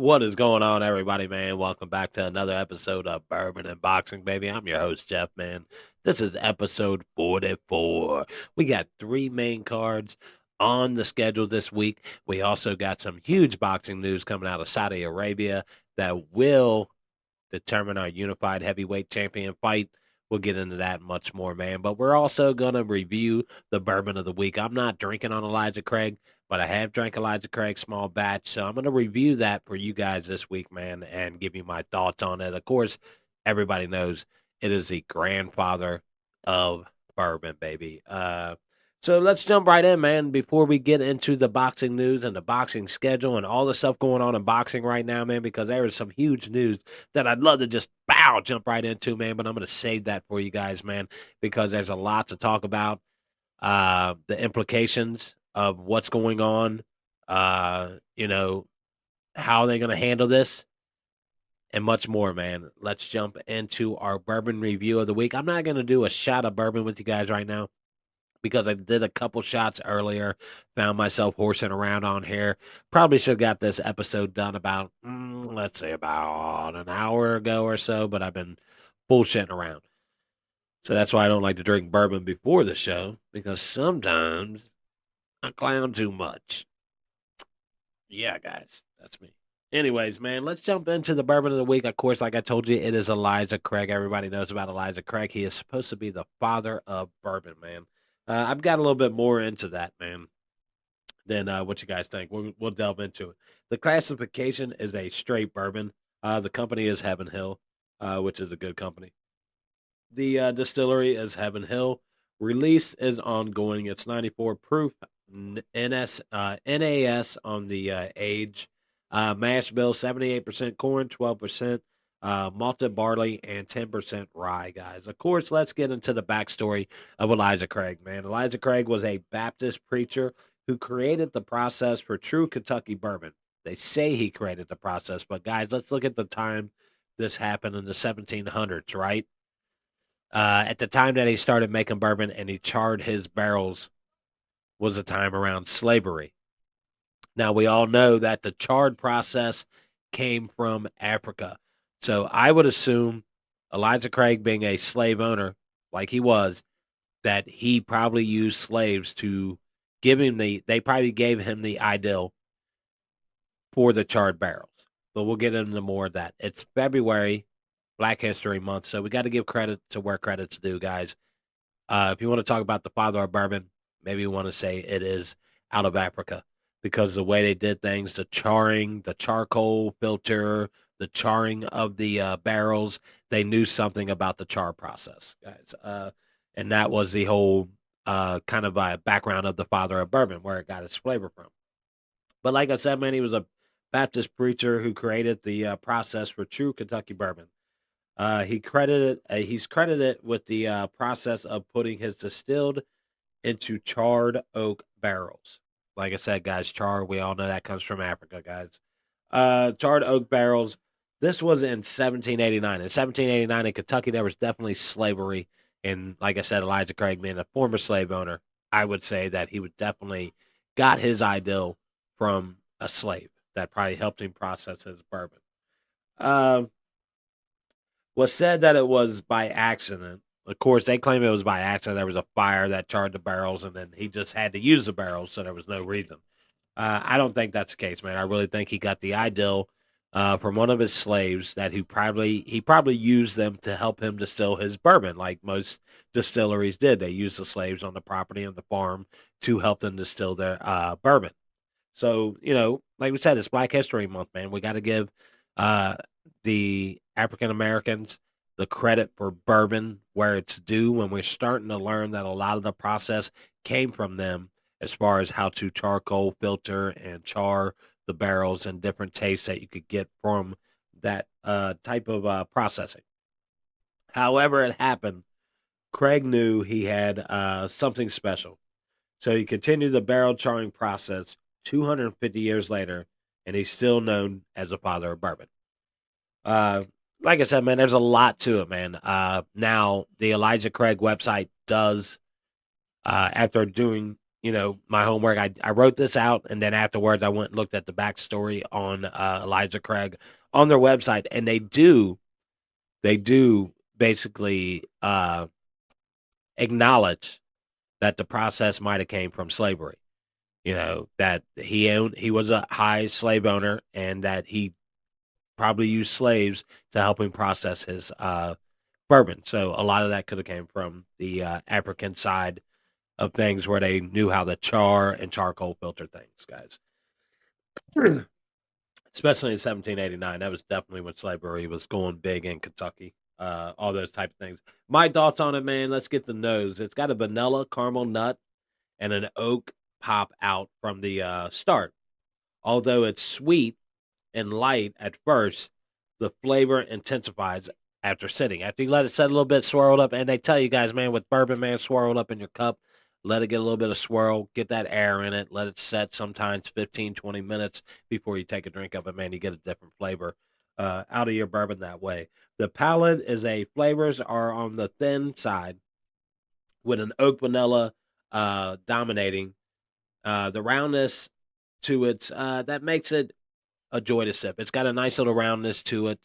What is going on, everybody, man? Welcome back to another episode of Bourbon and Boxing, baby. I'm your host, Jeff, man. This is episode 44. We got three main cards on the schedule this week. We also got some huge boxing news coming out of Saudi Arabia that will determine our unified heavyweight champion fight. We'll get into that and much more, man. But we're also going to review the bourbon of the week. I'm not drinking on Elijah Craig, but I have drank Elijah Craig small batch. So I'm going to review that for you guys this week, man, and give you my thoughts on it. Of course, everybody knows it is the grandfather of bourbon, baby. So let's jump right in, man, before we get into the boxing news and the boxing schedule and all the stuff going on in boxing right now, man, because there is some huge news that I'd love to just jump right into, man. But I'm going to save that for you guys, man, because there's a lot to talk about. The implications of what's going on, how they're going to handle this, and much more, man. Let's jump into our bourbon review of the week. I'm not going to do a shot of bourbon with you guys right now because I did a couple shots earlier, found myself horsing around on here. Probably should have got this episode done about, let's say, about an hour ago or so, but I've been bullshitting around. So that's why I don't like to drink bourbon before the show, because sometimes I clown too much. Yeah, guys, that's me. Anyways, man, let's jump into the bourbon of the week. Of course, like I told you, it is Elijah Craig. Everybody knows about Elijah Craig. He is supposed to be the father of bourbon, man. I've got a little bit more into that, man, than what you guys think. We'll delve into it. The classification is a straight bourbon. The company is Heaven Hill, which is a good company. The distillery is Heaven Hill. Release is ongoing. It's 94 proof. NAS on the age. Mash bill 78% corn, 12% malted barley, and 10% rye, guys. Of course, let's get into the backstory of Elijah Craig, man. Elijah Craig was a Baptist preacher who created the process for true Kentucky bourbon. They say he created the process, but guys, let's look at the time this happened in the 1700s, right? At the time that he started making bourbon and he charred his barrels was a time around slavery. Now, we all know that the charred process came from Africa. So I would assume Elijah Craig, being a slave owner like he was, that he probably used slaves to give him they probably gave him the ideal for the charred barrels. But we'll get into more of that. It's February, Black History Month, so we got to give credit to where credit's due, guys. If you want to talk about the father of bourbon, maybe you want to say it is out of Africa because the way they did things, the charring, the charcoal filter, the charring of the barrels, they knew something about the char process, guys. And that was the whole kind of background of the father of bourbon, where it got its flavor from. But like I said, man, he was a Baptist preacher who created the process for true Kentucky bourbon. He's credited with the process of putting his distilled into charred oak barrels. Like I said, guys, char, we all know that comes from Africa, guys. Charred oak barrels. This was in 1789. In 1789 in Kentucky, there was definitely slavery. And like I said, Elijah Craig, being a former slave owner, I would say that he would definitely got his ideal from a slave that probably helped him process his bourbon. Uh, was said that it was by accident. Of course, they claim it was by accident. There was a fire that charred the barrels, and then he just had to use the barrels, so there was no reason. I don't think that's the case, man. I really think he got the ideal from one of his slaves that he probably used them to help him distill his bourbon, like most distilleries did. They used the slaves on the property and the farm to help them distill their bourbon. So, like we said, it's Black History Month, man. We got to give uh, the African Americans the credit for bourbon where it's due when we're starting to learn that a lot of the process came from them as far as how to charcoal filter and char the barrels and different tastes that you could get from that type of processing. However, it happened, Craig knew he had something special. So he continued the barrel charring process 250 years later, and he's still known as the father of bourbon. Uh, like I said, man, there's a lot to it, man. Now, the Elijah Craig website does, after doing my homework. I wrote this out, and then afterwards I went and looked at the backstory on Elijah Craig on their website, and they do basically acknowledge that the process might have came from slavery. That he was a high slave owner, and that he probably used slaves to help him process his bourbon. So a lot of that could have came from the African side of things, where they knew how to char and charcoal filter things, guys. Especially in 1789, that was definitely when slavery was going big in Kentucky. All those type of things. My thoughts on it, man. Let's get the nose. It's got a vanilla caramel nut and an oak pop out from the start. Although it's sweet and light at first, the flavor intensifies after sitting. After you let it set a little bit, swirled up, and they tell you guys, man, with bourbon, man, swirled up in your cup, let it get a little bit of swirl, get that air in it, let it set sometimes 15, 20 minutes before you take a drink of it, man. You get a different flavor out of your bourbon that way. The palate flavors are on the thin side with an oak vanilla dominating. The roundness to it, that makes it a joy to sip. It's got a nice little roundness to it.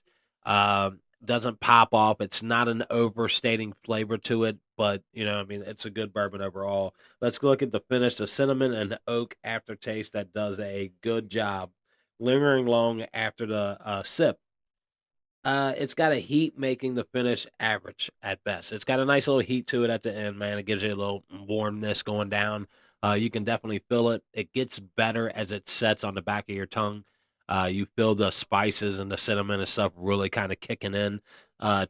Doesn't pop off. It's not an overstating flavor to it, but it's a good bourbon overall. Let's look at the finish. The cinnamon and oak aftertaste that does a good job lingering long after the sip. It's got a heat making the finish average at best. It's got a nice little heat to it at the end, man. It gives you a little warmness going down. You can definitely feel it. It gets better as it sets on the back of your tongue. You feel the spices and the cinnamon and stuff really kind of kicking in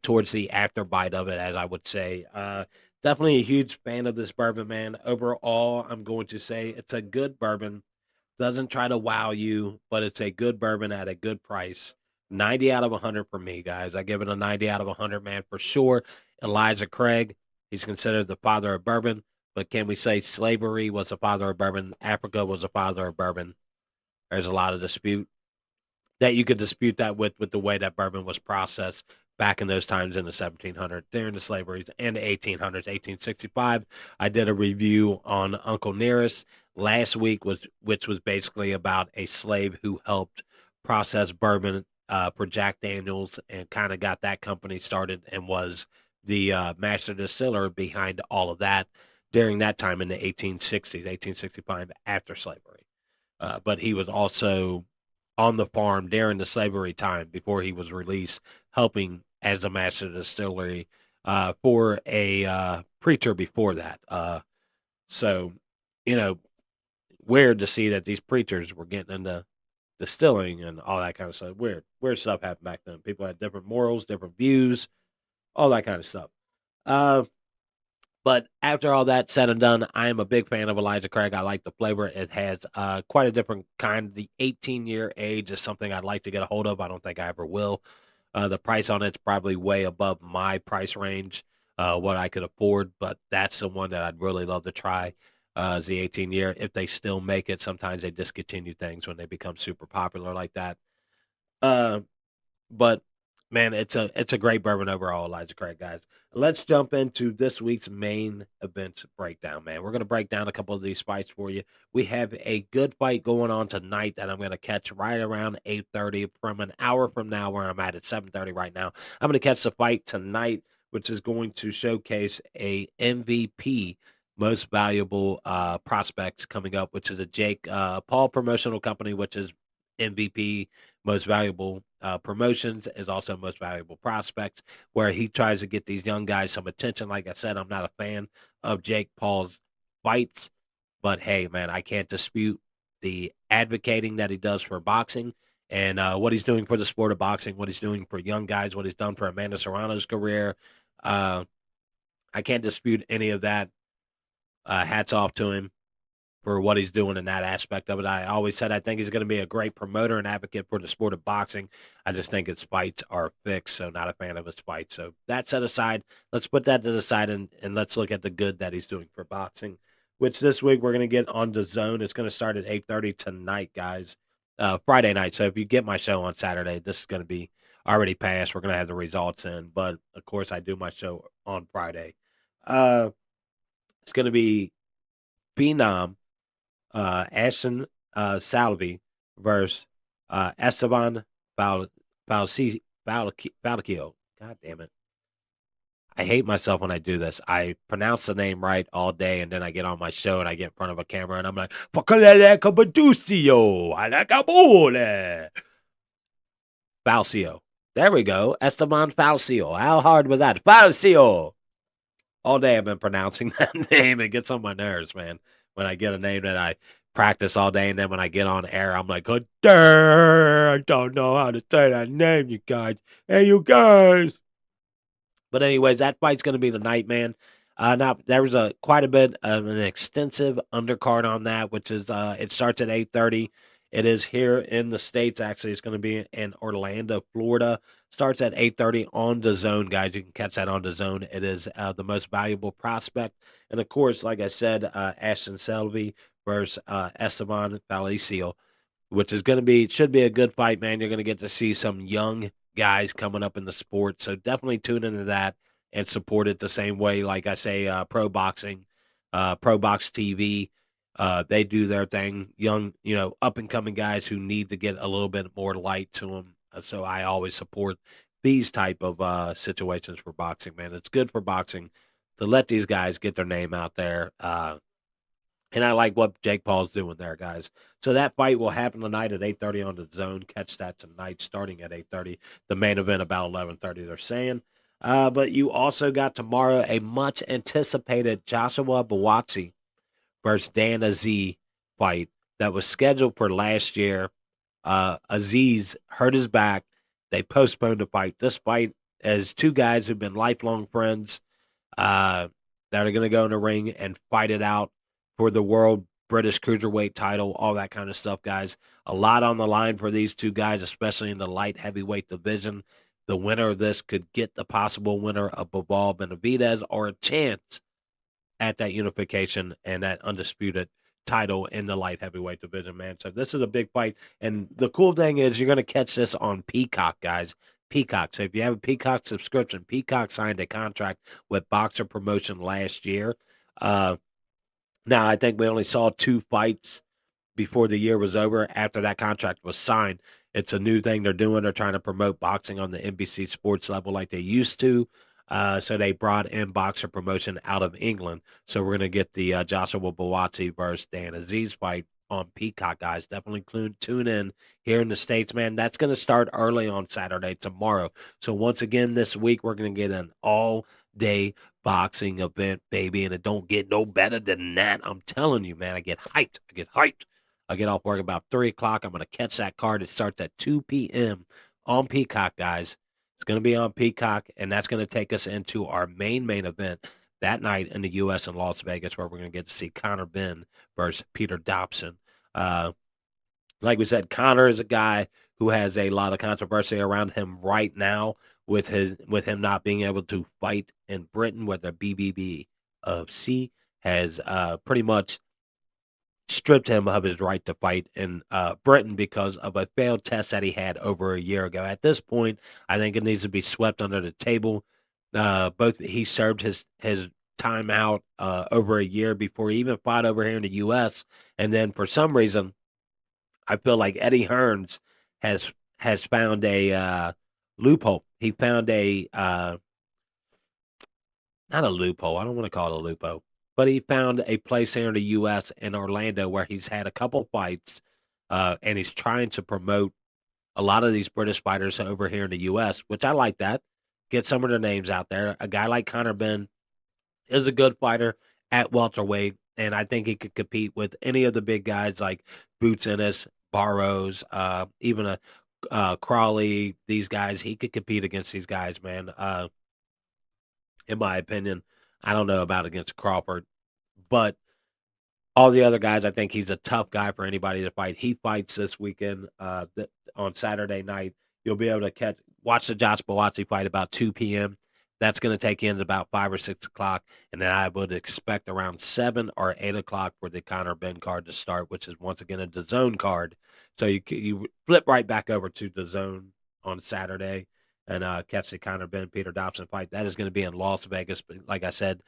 towards the after bite of it, as I would say. Definitely a huge fan of this bourbon, man. Overall, I'm going to say it's a good bourbon. Doesn't try to wow you, but it's a good bourbon at a good price. 90 out of 100 for me, guys. I give it a 90 out of 100, man, for sure. Elijah Craig, he's considered the father of bourbon, but can we say slavery was the father of bourbon? Africa was the father of bourbon? There's a lot of dispute that you could dispute that with the way that bourbon was processed back in those times in the 1700s, during the slaveries, and the 1800s, 1865. I did a review on Uncle Nearest last week, which was basically about a slave who helped process bourbon for Jack Daniels and kind of got that company started and was the master distiller behind all of that during that time in the 1860s, 1865, after slavery. But he was also on the farm during the slavery time before he was released, helping as a master distillery for a preacher before that. So, you know, weird to see that these preachers were getting into distilling and all that kind of stuff. Weird stuff happened back then. People had different morals, different views, all that kind of stuff. Uh, but after all that said and done, I am a big fan of Elijah Craig. I like the flavor. It has quite a different kind. The 18-year age is something I'd like to get a hold of. I don't think I ever will. The price on it's probably way above my price range, what I could afford, but that's the one that I'd really love to try. Is the 18-year. If they still make it, sometimes they discontinue things when they become super popular like that. Uh, but man, it's a great bourbon overall, Elijah Craig, guys. Let's jump into this week's main event breakdown, man. We're gonna break down a couple of these fights for you. We have a good fight going on tonight that I'm gonna catch right around 8:30 from an hour from now, where I'm at 7:30 right now. I'm gonna catch the fight tonight, which is going to showcase a MVP. Most valuable prospects coming up, which is a Jake Paul promotional company, which is MVP most valuable promotions, is also most valuable prospects, where he tries to get these young guys some attention. Like I said, I'm not a fan of Jake Paul's fights, but hey, man, I can't dispute the advocating that he does for boxing and what he's doing for the sport of boxing, what he's doing for young guys, what he's done for Amanda Serrano's career. Uh, I can't dispute any of that. Hats off to him for what he's doing in that aspect of it. I always said I think he's going to be a great promoter and advocate for the sport of boxing. I just think his fights are fixed, so not a fan of his fights. So that set aside, let's put that to the side and let's look at the good that he's doing for boxing, which this week we're going to get on the zone. It's going to start at 8:30 tonight, guys, Friday night. So if you get my show on Saturday, this is going to be already passed. We're going to have the results in, but of course I do my show on Friday. It's going to be Phenom, Ashton Salvi versus Esteban Val Valakio. God damn it. I hate myself when I do this. I pronounce the name right all day, and then I get on my show and I get in front of a camera and I'm like, Falcio. There we go. Esteban Falcio. How hard was that? Falcio. All day I've been pronouncing that name. It gets on my nerves, man. When I get a name that I practice all day, and then when I get on air, I'm like, oh, I don't know how to say that name, you guys. Hey, you guys. But anyways, that fight's going to be tonight, man. Now there was a quite a bit of an extensive undercard on that, which is it starts at 8:30. It is here in the States. Actually, it's going to be in Orlando, Florida. Starts at 8:30 on the Zone, guys. You can catch that on the Zone. It is the most valuable prospect, and of course, like I said, Ashton Selvey versus Esteban Falicio, which is going to be should be a good fight, man. You're going to get to see some young guys coming up in the sport, so definitely tune into that and support it the same way. Like I say, pro boxing, pro box TV, they do their thing. Young, up and coming guys who need to get a little bit more light to them. So I always support these type of situations for boxing, man. It's good for boxing to let these guys get their name out there. And I like what Jake Paul's doing there, guys. So that fight will happen tonight at 8:30 on the Zone. Catch that tonight, starting at 8:30. The main event about 11:30. They're saying. But you also got tomorrow a much anticipated Joshua Buatsi versus Dan Aziz fight that was scheduled for last year. Aziz hurt his back. They postponed the fight. This fight is two guys who've been lifelong friends uh, that are going to go in the ring and fight it out for the world British cruiserweight title, all that kind of stuff, guys. A lot on the line for these two guys, especially in the light heavyweight division. The winner of this could get the possible winner of Bivol Benavidez or a chance at that unification and that undisputed title in the light heavyweight division, man. So this is a big fight. And the cool thing is you're going to catch this on Peacock, guys. Peacock. So if you have a Peacock subscription, Peacock signed a contract with Boxer Promotion last year. Now, I think we only saw two fights before the year was over after that contract was signed. It's a new thing they're doing. They're trying to promote boxing on the NBC sports level like they used to. So they brought in Boxer Promotion out of England. So we're going to get the Joshua Buatsi versus Dan Aziz fight on Peacock, guys. Definitely tune in here in the States, man. That's going to start early on Saturday, tomorrow. So once again, this week, we're going to get an all-day boxing event, baby, and it don't get no better than that. I'm telling you, man, I get hyped. I get off work about 3 o'clock. I'm going to catch that card. It starts at 2 p.m. on Peacock, guys. It's going to be on Peacock, and that's going to take us into our main event that night in the U.S. in Las Vegas, where we're going to get to see Conor Benn versus Peter Dobson. Like we said, Conor is a guy who has a lot of controversy around him right now with him not being able to fight in Britain, where the BBB of C has pretty much stripped him of his right to fight in Britain because of a failed test that he had over a year ago. At this point, I think it needs to be swept under the table. Both he served his time out over a year before he even fought over here in the U.S. And then for some reason, I feel like Eddie Hearns has found a loophole. He found a not a loophole. I don't want to call it a loophole, but he found a place here in the U.S. in Orlando where he's had a couple fights, and he's trying to promote a lot of these British fighters over here in the U.S., which I like that. Get some of their names out there. A guy like Conor Benn is a good fighter at welterweight, and I think he could compete with any of the big guys like Boots Ennis, Barrows, even a Crawley. These guys, he could compete against these guys, man. In my opinion, I don't know about against Crawford, but all the other guys, I think he's a tough guy for anybody to fight. He fights this weekend on Saturday night. You'll be able to watch the Josh Buatsi fight about 2 p.m. That's going to take in at about 5 or 6 o'clock, and then I would expect around 7 or 8 o'clock for the Conor Benn card to start, which is once again a DAZN card. So you flip right back over to DAZN on Saturday and catch the Conor Benn Peter Dobson fight. That is going to be in Las Vegas, but like I said,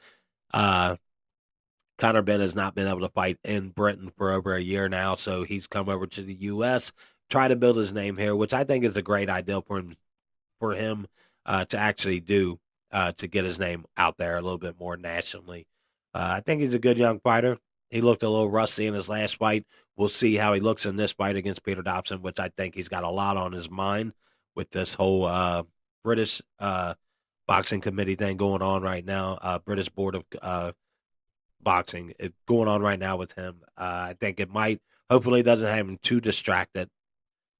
Conor Benn has not been able to fight in Britain for over a year now, so he's come over to the U.S., try to build his name here, which I think is a great idea for him to actually do to get his name out there a little bit more nationally. I think he's a good young fighter. He looked a little rusty in his last fight. We'll see how he looks in this fight against Peter Dobson, which I think he's got a lot on his mind with this whole British boxing committee thing going on right now. British Board of Boxing going on right now with him. I think it might, hopefully, it doesn't have him too distracted.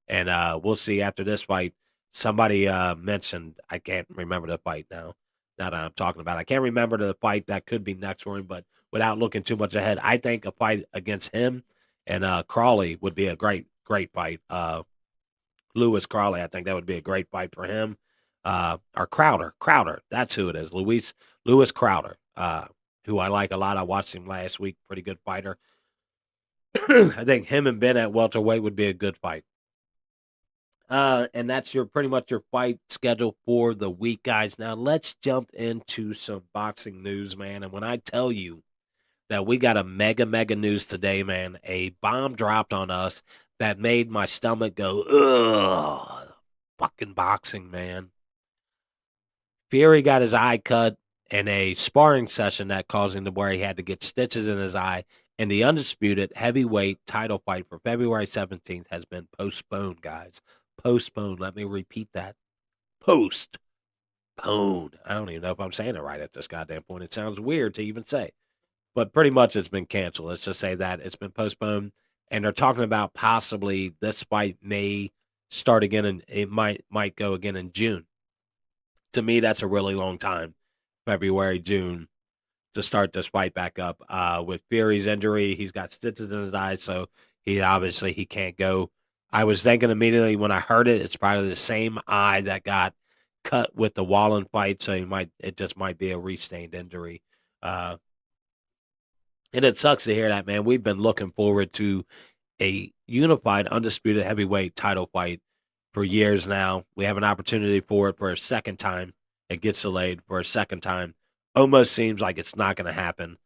And we'll see after this fight. Somebody mentioned, I can't remember the fight now that I'm talking about. I can't remember the fight that could be next for him, but without looking too much ahead, I think a fight against him and Crawley would be a great fight. Lewis Crawley, I think that would be a great fight for him. Or Crowder, that's who it is. Lewis Crowder, who I like a lot. I watched him last week, pretty good fighter. I think him and Ben at welterweight would be a good fight. And that's pretty much your fight schedule for the week, guys. Now let's jump into some boxing news, man. And when I tell you that we got a mega news today, man, a bomb dropped on us that made my stomach go, ugh, fucking boxing, man. Fury got his eye cut in a sparring session that caused him to where he had to get stitches in his eye. And the undisputed heavyweight title fight for February 17th has been postponed, guys. Postponed. Let me repeat that. Postponed. I don't even know if I'm saying it right at this goddamn point. It sounds weird to even say. But pretty much it's been canceled. Let's just say that it's been postponed. And they're talking about possibly this fight may start again, and it might go again in June. To me, that's a really long time. February, June, to start this fight back up. With Fury's injury, he's got stitches in his eyes, so he can't go. I was thinking immediately when I heard it, it's probably the same eye that got cut with the Wallen fight, so it just might be a restained injury. And it sucks to hear that, man. We've been looking forward to a unified, undisputed heavyweight title fight for years now. We have an opportunity for it for a second time. It gets delayed for a second time. Almost seems like it's not going to happen.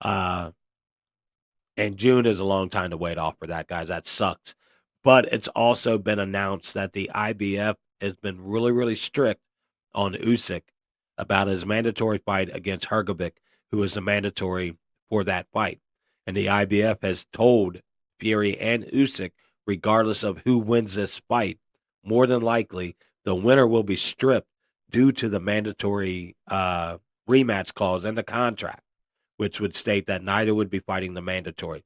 And June is a long time to wait off for that, guys. That sucks. But it's also been announced that the IBF has been really strict on Usyk about his mandatory fight against Hrgovic, who is the mandatory for that fight. And the IBF has told Fury and Usyk, regardless of who wins this fight, more than likely the winner will be stripped due to the mandatory rematch clause in the contract, which would state that neither would be fighting the mandatory.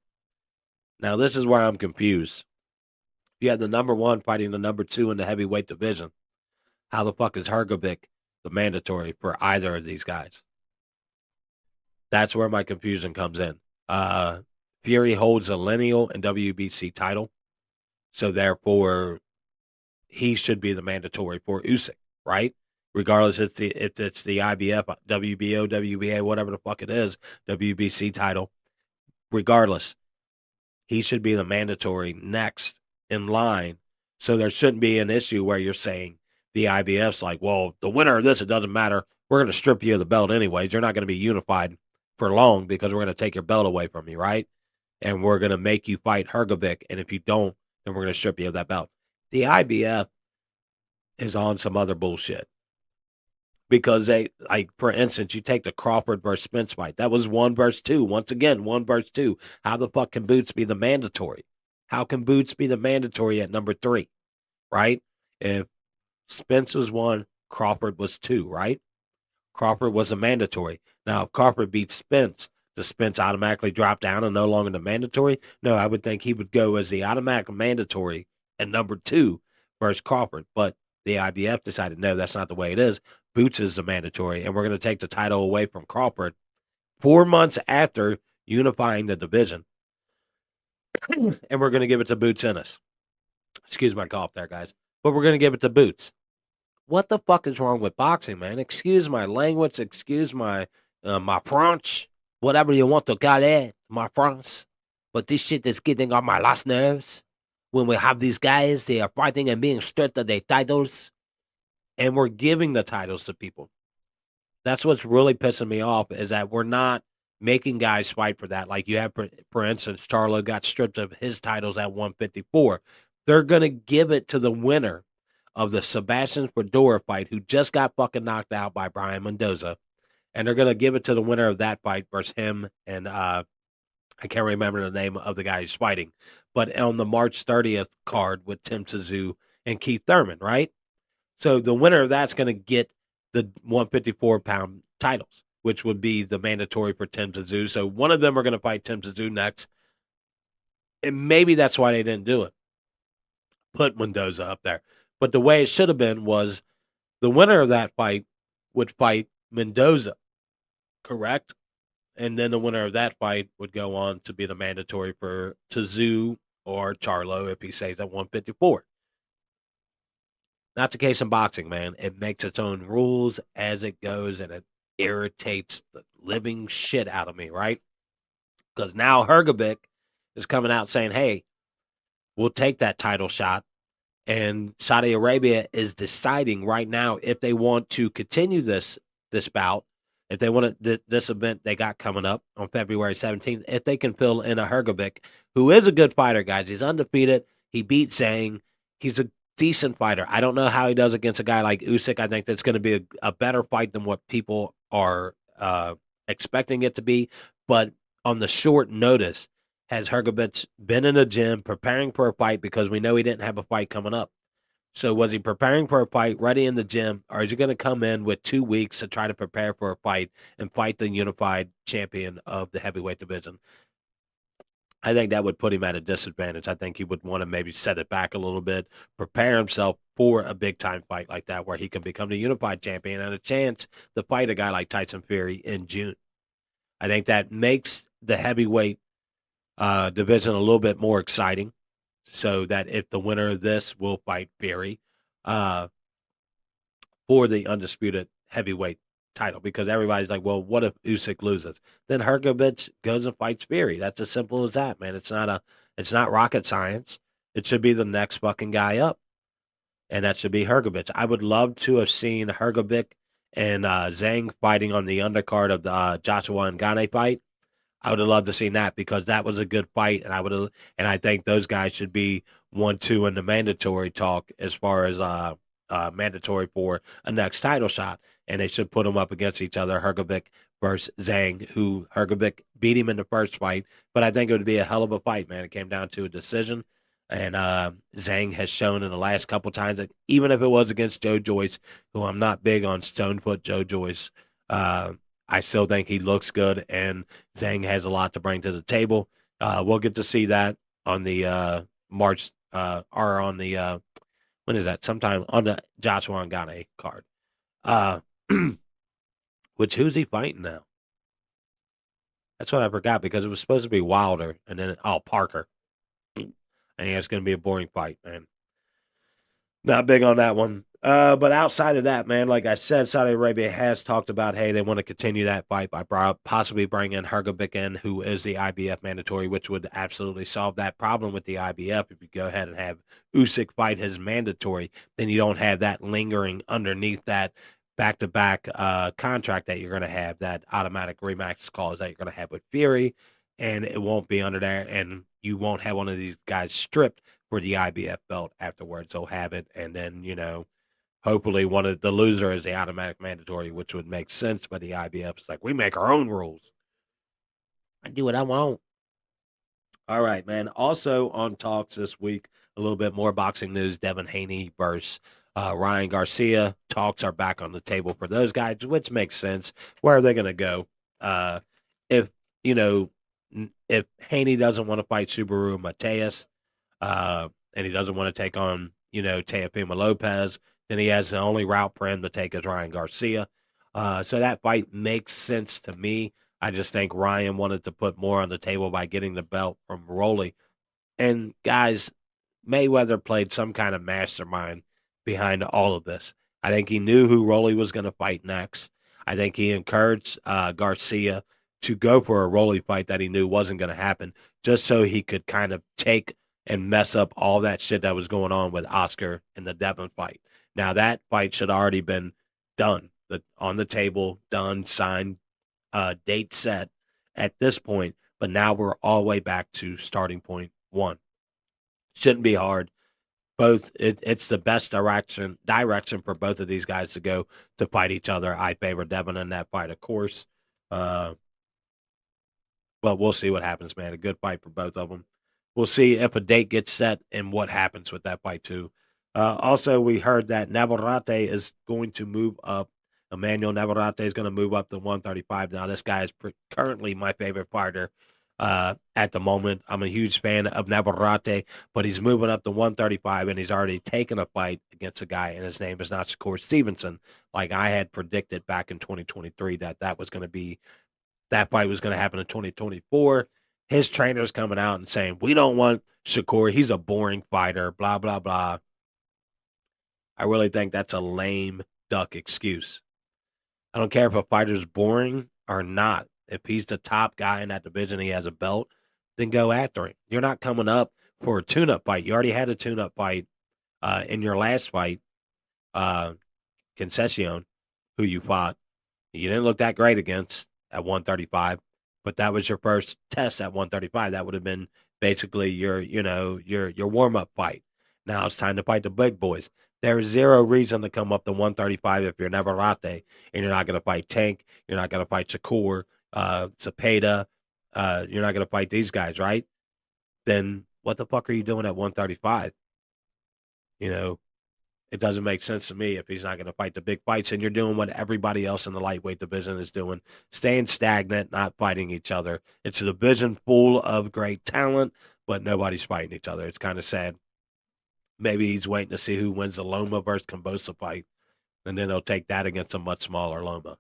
Now, this is where I'm confused. You have the number one fighting the number two in the heavyweight division. How the fuck is Hrgovic the mandatory for either of these guys? That's where my confusion comes in. Fury holds a lineal and WBC title, so therefore he should be the mandatory for Usyk, right? Regardless if it's the IBF, WBO, WBA, whatever the fuck it is, WBC title. Regardless, he should be the mandatory next in line. So there shouldn't be an issue where you're saying the IBF's like, well, the winner of this, it doesn't matter. We're going to strip you of the belt anyways. You're not going to be unified for long because we're going to take your belt away from you, right? And we're going to make you fight Hrgovic. And if you don't, then we're going to strip you of that belt. The IBF is on some other bullshit. Because they, like, for instance, you take the Crawford versus Spence fight. That was 1 versus 2. Once again, 1 versus 2. How the fuck can Boots be the mandatory? How can Boots be the mandatory at number 3? Right? If Spence was 1, Crawford was 2, right? Crawford was a mandatory. Now, if Crawford beats Spence, does Spence automatically drop down and no longer the mandatory? No, I would think he would go as the automatic mandatory at number 2 versus Crawford. But the IBF decided, no, that's not the way it is. Boots is the mandatory, and we're going to take the title away from Crawford 4 months after unifying the division. And we're going to give it to Boots Ennis. Excuse my cough there, guys. But we're going to give it to Boots. What the fuck is wrong with boxing, man? Excuse my language. Excuse my French. Whatever you want to call it. My France. But this shit is getting on my last nerves. When we have these guys, they are fighting and being stripped of their titles. And we're giving the titles to people. That's what's really pissing me off, is that we're not making guys fight for that. Like you have, for instance, Charlo got stripped of his titles at 154. They're going to give it to the winner of the Sebastian Fedora fight, who just got fucking knocked out by Brian Mendoza. And they're going to give it to the winner of that fight versus him and I can't remember the name of the guy he's fighting, but on the March 30th card with Tim Tszyu and Keith Thurman, right? So the winner of that's going to get the 154-pound titles, which would be the mandatory for Tim Tszyu. So one of them are going to fight Tim Tszyu next, and maybe that's why they didn't do it. Put Mendoza up there. But the way it should have been was the winner of that fight would fight Mendoza, correct? And then the winner of that fight would go on to be the mandatory for Tszyu or Charlo if he stays at 154. Not the case in boxing, man. It makes its own rules as it goes, and it irritates the living shit out of me, right? Because now Hergovic is coming out saying, hey, we'll take that title shot. And Saudi Arabia is deciding right now if they want to continue this bout, if they want to, this event they got coming up on February 17th, if they can fill in a Hergovic, who is a good fighter, guys. He's undefeated. He beat Zhang. He's a decent fighter. I don't know how he does against a guy like Usyk. I think that's going to be a better fight than what people are expecting it to be. But on the short notice, has Hergovic been in the gym preparing for a fight because we know he didn't have a fight coming up? So was he preparing for a fight ready in the gym, or is he going to come in with 2 weeks to try to prepare for a fight and fight the unified champion of the heavyweight division? I think that would put him at a disadvantage. I think he would want to maybe set it back a little bit, prepare himself for a big-time fight like that where he can become the unified champion and a chance to fight a guy like Tyson Fury in June. I think that makes the heavyweight division a little bit more exciting, so that if the winner of this will fight Fury for the undisputed heavyweight title, because everybody's like, well, what if Usyk loses? Then Hergovic goes and fights Fury. That's as simple as that, man. It's not rocket science. It should be the next fucking guy up, and that should be Hergovic. I would love to have seen Hergovic and Zhang fighting on the undercard of the Joshua and Ngannou fight. I would have loved to see that because that was a good fight, and I think those guys should be 1-2 in the mandatory talk as far as mandatory for a next title shot, and they should put them up against each other. Hergovic versus Zhang, who Hergovic beat him in the first fight, but I think it would be a hell of a fight, man. It came down to a decision, and Zhang has shown in the last couple times that even if it was against Joe Joyce, who I'm not big on Stonefoot Joe Joyce. I still think he looks good, and Zhang has a lot to bring to the table. We'll get to see that on the March or on the when is that? Sometime on the Joshua Ngannou card. Which who's he fighting now? That's what I forgot because it was supposed to be Wilder, and then Parker, and it's going to be a boring fight, man. Not big on that one. But outside of that, man, like I said, Saudi Arabia has talked about, hey, they want to continue that fight by possibly bringing in Hergovic in, who is the IBF mandatory, which would absolutely solve that problem with the IBF. If you go ahead and have Usyk fight his mandatory, then you don't have that lingering underneath that back-to-back contract that you're going to have, that automatic rematch clause that you're going to have with Fury, and it won't be under there, and you won't have one of these guys stripped for the IBF belt afterwards. They'll have it, and then, hopefully one of the loser is the automatic mandatory, which would make sense, but the IBF is like, we make our own rules. I do what I want. All right, man. Also on talks this week, a little bit more boxing news. Devin Haney versus Ryan Garcia. Talks are back on the table for those guys, which makes sense. Where are they going to go? If, if Haney doesn't want to fight Subaru Mateus, and he doesn't want to take on, Teofimo Lopez, then he has the only route for him to take is Ryan Garcia. So that fight makes sense to me. I just think Ryan wanted to put more on the table by getting the belt from Rolly. And guys, Mayweather played some kind of mastermind behind all of this. I think he knew who Rolly was going to fight next. I think he encouraged Garcia to go for a Rolly fight that he knew wasn't going to happen, just so he could kind of take and mess up all that shit that was going on with Oscar in the Devin fight. Now, that fight should already been done, on the table, done, signed, date set, at this point, but now we're all the way back to starting point one. Shouldn't be hard. It's the best direction for both of these guys to go to fight each other. I favor Devin in that fight, of course. Uh, but we'll see what happens, man. A good fight for both of them. We'll see if a date gets set and what happens with that fight too. Also, we heard that Navarrete is going to move up. Emmanuel Navarrete is going to move up to 135. Now, this guy is currently my favorite fighter at the moment. I'm a huge fan of Navarrete, but he's moving up to 135, and he's already taken a fight against a guy, and his name is not Shakur Stevenson, like I had predicted back in 2023 that was going to be that fight was going to happen in 2024. His trainer's coming out and saying, we don't want Shakur. He's a boring fighter, blah, blah, blah. I really think that's a lame duck excuse. I don't care if a fighter's boring or not. If he's the top guy in that division, he has a belt, then go after him. You're not coming up for a tune-up fight. You already had a tune-up fight in your last fight, Concession, who you fought. You didn't look that great against at 135, but that was your first test at 135. That would have been basically your warm-up fight. Now it's time to fight the big boys. There's zero reason to come up to 135 if you're Navarrete, and you're not going to fight Tank. You're not going to fight Shakur, Zepeda. You're not going to fight these guys, right? Then what the fuck are you doing at 135? You know, it doesn't make sense to me if he's not going to fight the big fights, and you're doing what everybody else in the lightweight division is doing, staying stagnant, not fighting each other. It's a division full of great talent, but nobody's fighting each other. It's kind of sad. Maybe he's waiting to see who wins the Loma versus Kambosa fight, and then he'll take that against a much smaller Loma.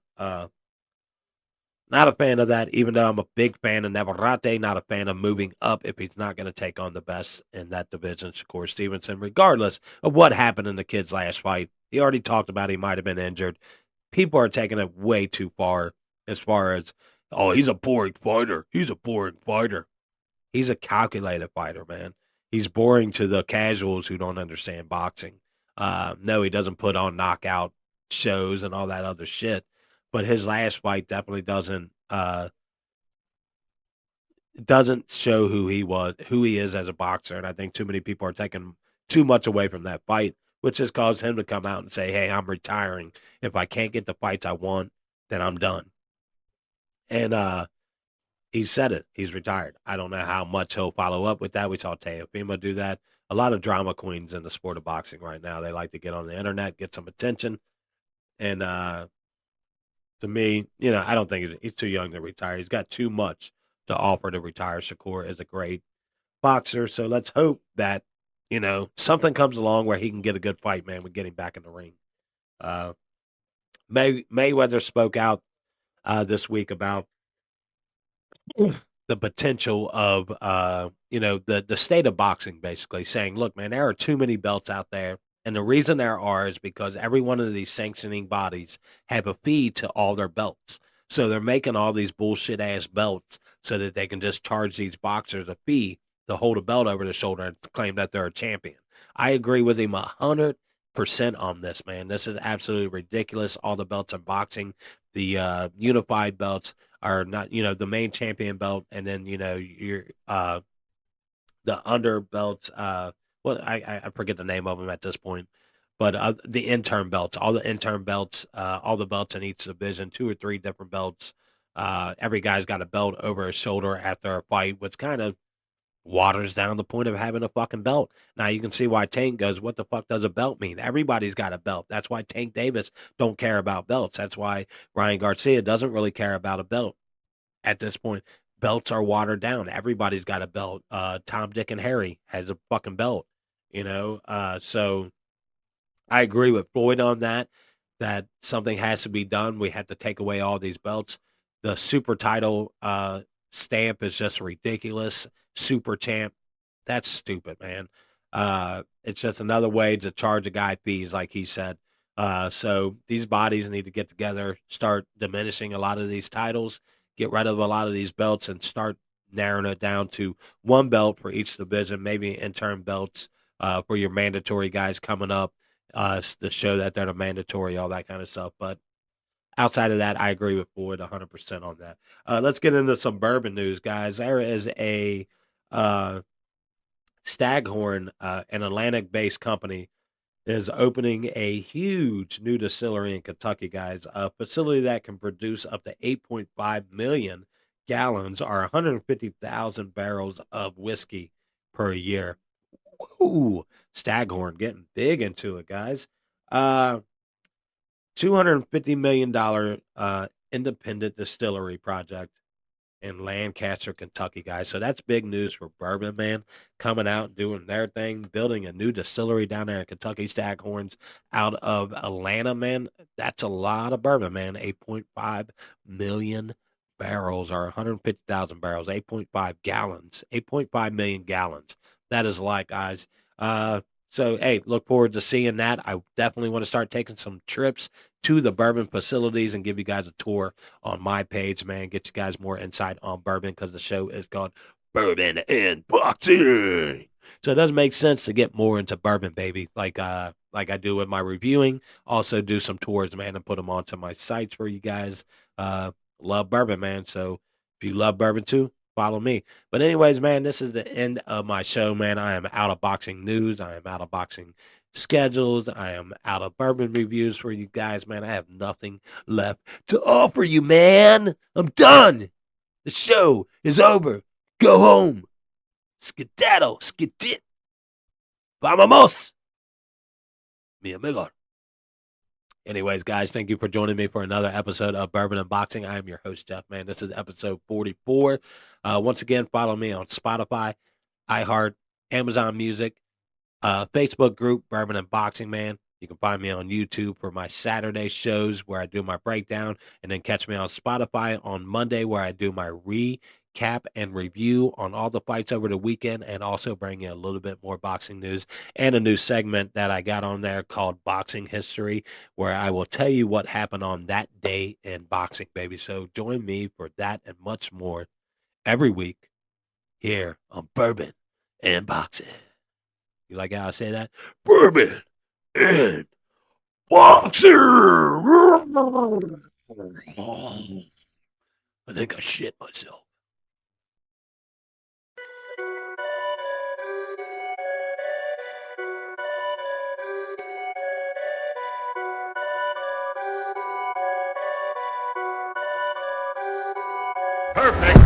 Not a fan of that, even though I'm a big fan of Navarrete. Not a fan of moving up if he's not going to take on the best in that division, Shakur Stevenson, regardless of what happened in the kid's last fight. He already talked about he might have been injured. People are taking it way too far as, oh, he's a boring fighter. He's a boring fighter. He's a calculated fighter, man. He's boring to the casuals who don't understand boxing. No, he doesn't put on knockout shows and all that other shit. But his last fight definitely doesn't show who he is as a boxer. And I think too many people are taking too much away from that fight, which has caused him to come out and say, hey, I'm retiring. If I can't get the fights I want, then I'm done. And he said it. He's retired. I don't know how much he'll follow up with that. We saw Teofimo do that. A lot of drama queens in the sport of boxing right now. They like to get on the internet, get some attention. And to me, I don't think he's too young to retire. He's got too much to offer to retire. Shakur is a great boxer. So let's hope that, something comes along where he can get a good fight, man, with getting back in the ring. Uh, Mayweather spoke out this week about the potential of the state of boxing, basically saying, look, man, there are too many belts out there, and the reason there are is because every one of these sanctioning bodies have a fee to all their belts, so they're making all these bullshit ass belts so that they can just charge these boxers a fee to hold a belt over their shoulder and claim that they're a champion. I agree with him 100% on this, man. This is absolutely ridiculous. All the belts in boxing, the unified belts are not, the main champion belt, and then, your the under belts, well, I forget the name of them at this point, but the intern belts, all the intern belts, all the belts in each division, 2 or 3 different belts. Every guy's got a belt over his shoulder after a fight, which kind of waters down the point of having a fucking belt. Now you can see why Tank goes, what the fuck does a belt mean? Everybody's got a belt. That's why Tank Davis don't care about belts. That's why Ryan Garcia doesn't really care about a belt at this point. Belts are watered down. Everybody's got a belt. Tom, Dick, and Harry has a fucking belt, so I agree with Floyd on that something has to be done. We have to take away all these belts. The super title stamp is just ridiculous. Super champ, that's stupid, man. It's just another way to charge a guy fees, like he said. So these bodies need to get together, start diminishing a lot of these titles, get rid of a lot of these belts, and start narrowing it down to one belt for each division, maybe interim belts for your mandatory guys coming up to show that they're the mandatory, all that kind of stuff. But Outside of that, I agree with Boyd 100% on that. Let's get into some bourbon news, guys. There is a uh, Staghorn, an Atlantic-based company, is opening a huge new distillery in Kentucky, guys. A facility that can produce up to 8.5 million gallons or 150,000 barrels of whiskey per year. Ooh, Staghorn getting big into it, guys. Uh, $250 million independent distillery project in Lancaster, Kentucky, guys. So that's big news for Bourbon, man, coming out, doing their thing, building a new distillery down there in Kentucky. Staghorns out of Atlanta, man. That's a lot of bourbon, man. 8.5 million barrels or 150,000 barrels, 8.5 gallons, 8.5 million gallons. That is a lot, guys. Uh, so, hey, look forward to seeing that. I definitely want to start taking some trips to the bourbon facilities and give you guys a tour on my page, man. Get you guys more insight on bourbon because the show is called Bourbon and Boxing. So it does make sense to get more into bourbon, baby, like I do with my reviewing. Also do some tours, man, and put them onto my sites for you guys. Uh, love bourbon, man. So if you love bourbon too, follow me. But anyways, man, this is the end of my show, man. I am out of boxing news. I am out of boxing schedules. I am out of bourbon reviews for you guys, man. I have nothing left to offer you, man. I'm done. The show is over. Go home. Skedaddle. Skedit. Vamos. Mi amigo. Anyways, guys, thank you for joining me for another episode of Bourbon and Boxing. I am your host, Jeff, man. This is episode 44. Once again, follow me on Spotify, iHeart, Amazon Music, Facebook group, Bourbon and Boxing, man. You can find me on YouTube for my Saturday shows where I do my breakdown, and then catch me on Spotify on Monday where I do my recap and review on all the fights over the weekend, and also bring you a little bit more boxing news and a new segment that I got on there called Boxing History, where I will tell you what happened on that day in boxing, baby. So join me for that and much more every week here on Bourbon and Boxing. You like how I say that? Bourbon and Boxing. I think I shit myself. Perfect.